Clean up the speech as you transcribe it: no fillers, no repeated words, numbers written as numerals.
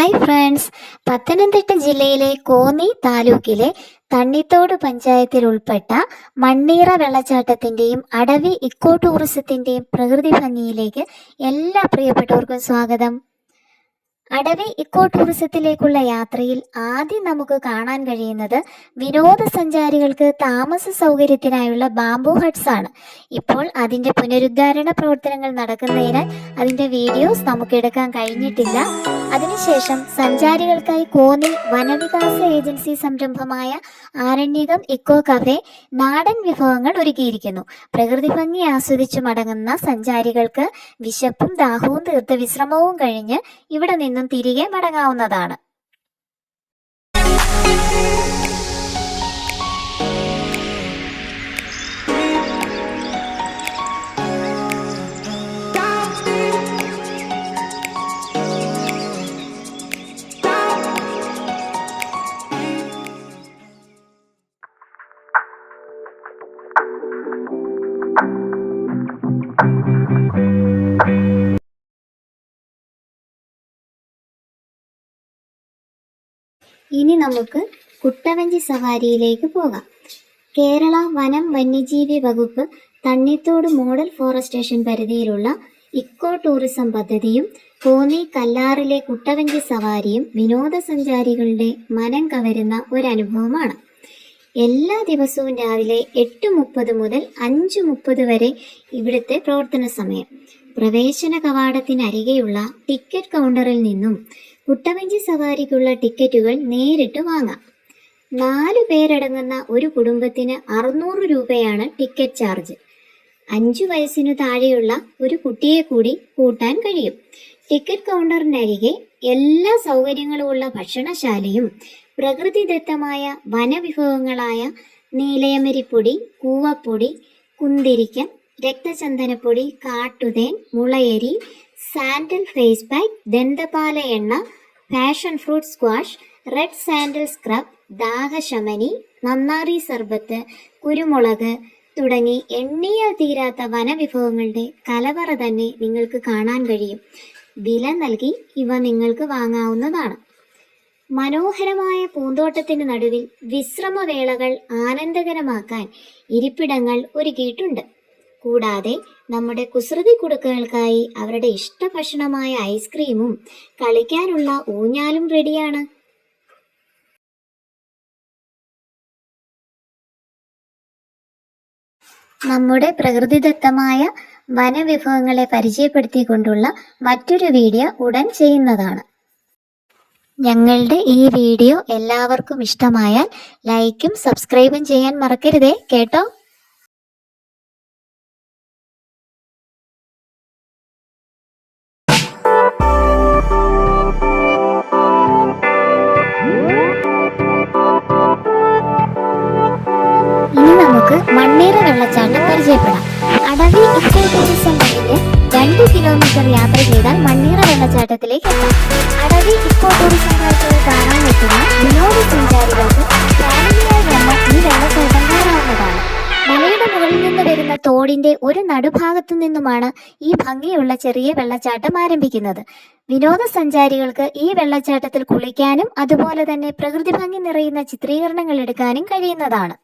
Hi friends, Pathanamthitta ജില്ലയിലെ കോന്നി താലൂക്കിലെ തണ്ണിത്തോട് പഞ്ചായത്തിൽ ഉൾപ്പെട്ട മണ്ണീറ വെള്ളച്ചാട്ടത്തിൻ്റെയും അടവി ഇക്കോ ടൂറിസത്തിൻ്റെയും പ്രകൃതി ഭംഗിയിലേക്ക് എല്ലാ പ്രിയപ്പെട്ടവർക്കും സ്വാഗതം. അടവി ഇക്കോ ടൂറിസത്തിലേക്കുള്ള യാത്രയിൽ ആദ്യം നമുക്ക് കാണാൻ കഴിയുന്നത് വിനോദസഞ്ചാരികൾക്ക് താമസ സൗകര്യത്തിനായുള്ള ബാംബു ഹട്ട്സ് ആണ്. ഇപ്പോൾ അതിൻ്റെ പുനരുദ്ധാരണ പ്രവർത്തനങ്ങൾ നടക്കുന്നതിനാൽ അതിൻ്റെ വീഡിയോസ് നമുക്ക് എടുക്കാൻ കഴിഞ്ഞിട്ടില്ല. അതിനുശേഷം സഞ്ചാരികൾക്കായി കോന്നി വനവികാസ ഏജൻസി സംരംഭമായ ആരണ്യകം ഇക്കോ കഫേ നാടൻ വിഭവങ്ങൾ ഒരുക്കിയിരിക്കുന്നു. പ്രകൃതി ഭംഗി ആസ്വദിച്ചു മടങ്ങുന്ന സഞ്ചാരികൾക്ക് വിശപ്പും ദാഹവും തീർത്ത് വിശ്രമവും കഴിഞ്ഞ് ഇവിടെ നിന്നും തിരികെ മടങ്ങാവുന്നതാണ്. ഇനി നമുക്ക് കുട്ടവഞ്ചി സവാരിയിലേക്ക് പോകാം. കേരള വനം വന്യജീവി വകുപ്പ് തണ്ണിത്തോട് മോഡൽ ഫോറസ്റ്റ് സ്റ്റേഷൻ പരിധിയിലുള്ള ഇക്കോ ടൂറിസം പദ്ധതിയും കോന്നി കല്ലാറിലെ കുട്ടവഞ്ചി സവാരിയും വിനോദസഞ്ചാരികളുടെ മനം കവരുന്ന ഒരനുഭവമാണ്. എല്ലാ ദിവസവും രാവിലെ 8:30 മുതൽ 5:30 വരെ ഇവിടുത്തെ പ്രവർത്തന സമയം. പ്രവേശന കവാടത്തിനരികെയുള്ള ടിക്കറ്റ് കൗണ്ടറിൽ നിന്നും കുട്ടവഞ്ചി സവാരിക്കുള്ള ടിക്കറ്റുകൾ നേരിട്ട് വാങ്ങാം. 4 പേരടങ്ങുന്ന ഒരു കുടുംബത്തിന് 600 രൂപയാണ് ടിക്കറ്റ് ചാർജ്. 5 വയസ്സിനു താഴെയുള്ള ഒരു കുട്ടിയെ കൂടി കൂട്ടാൻ കഴിയും. ടിക്കറ്റ് കൗണ്ടറിനരികെ എല്ലാ സൗകര്യങ്ങളുമുള്ള ഭക്ഷണശാലയും പ്രകൃതിദത്തമായ വനവിഭവങ്ങളായ നീലയമരിപ്പൊടി, കൂവപ്പൊടി, കുന്തിരിക്കം, രക്തചന്ദനപ്പൊടി, കാട്ടുതേൻ, മുളയരി, സാൻഡൽ ഫേസ് പാക്ക്, ദന്തപാല എണ്ണ, passion fruit squash, red sandal scrub, ദാഹശമനി, നന്നാറി സർബത്ത്, കുരുമുളക് തുടങ്ങി എണ്ണിയാൽ തീരാത്ത വനവിഭവങ്ങളുടെ കലവറ തന്നെ നിങ്ങൾക്ക് കാണാൻ കഴിയും. വില നൽകി ഇവ നിങ്ങൾക്ക് വാങ്ങാവുന്നതാണ്. മനോഹരമായ പൂന്തോട്ടത്തിന് നടുവിൽ വിശ്രമവേളകൾ ആനന്ദകരമാക്കാൻ ഇരിപ്പിടങ്ങൾ ഒരുക്കിയിട്ടുണ്ട്. കൂടാതെ നമ്മുടെ കുസൃതി കുടുക്കകൾക്കായി അവരുടെ ഇഷ്ടഭക്ഷണമായ ഐസ്ക്രീമും കളിക്കാനുള്ള ഊഞ്ഞാലും റെഡിയാണ്. നമ്മുടെ പ്രകൃതിദത്തമായ വനവിഭവങ്ങളെ പരിചയപ്പെടുത്തിക്കൊണ്ടുള്ള മറ്റൊരു വീഡിയോ ഉടൻ ചെയ്യുന്നതാണ്. ഞങ്ങളുടെ ഈ വീഡിയോ എല്ലാവർക്കും ഇഷ്ടമായാൽ ലൈക്കും സബ്സ്ക്രൈബും ചെയ്യാൻ മറക്കരുതേ കേട്ടോ. ഇനി നമുക്ക് മണ്ണീറ വെള്ളച്ചാട്ടം പരിചയപ്പെടാം. അടവി ഇക്കോ ടൂറിസം കഴിഞ്ഞ് 2 കിലോമീറ്റർ യാത്ര ചെയ്താൽ മണ്ണീറ വെള്ളച്ചാട്ടത്തിലേക്ക് എത്താം. അടവി ഇക്കോ ടൂറിസം കാഴ്ചകൾ കാണാനെത്തുന്ന വിനോദസഞ്ചാരികൾക്ക് ഫാമിലിയായി വന്ന് ഈ വെള്ളച്ചാട്ടം കാണാവുന്നതാണ്. മലയുടെ മുകളിൽ നിന്ന് വരുന്ന തോടിന്റെ ഒരു നടുഭാഗത്തു നിന്നുമാണ് ഈ ഭംഗിയുള്ള ചെറിയ വെള്ളച്ചാട്ടം ആരംഭിക്കുന്നത്. വിനോദസഞ്ചാരികൾക്ക് ഈ വെള്ളച്ചാട്ടത്തിൽ കുളിക്കാനും അതുപോലെ തന്നെ പ്രകൃതി ഭംഗി നിറയുന്ന ചിത്രീകരണങ്ങൾ എടുക്കാനും കഴിയുന്നതാണ്.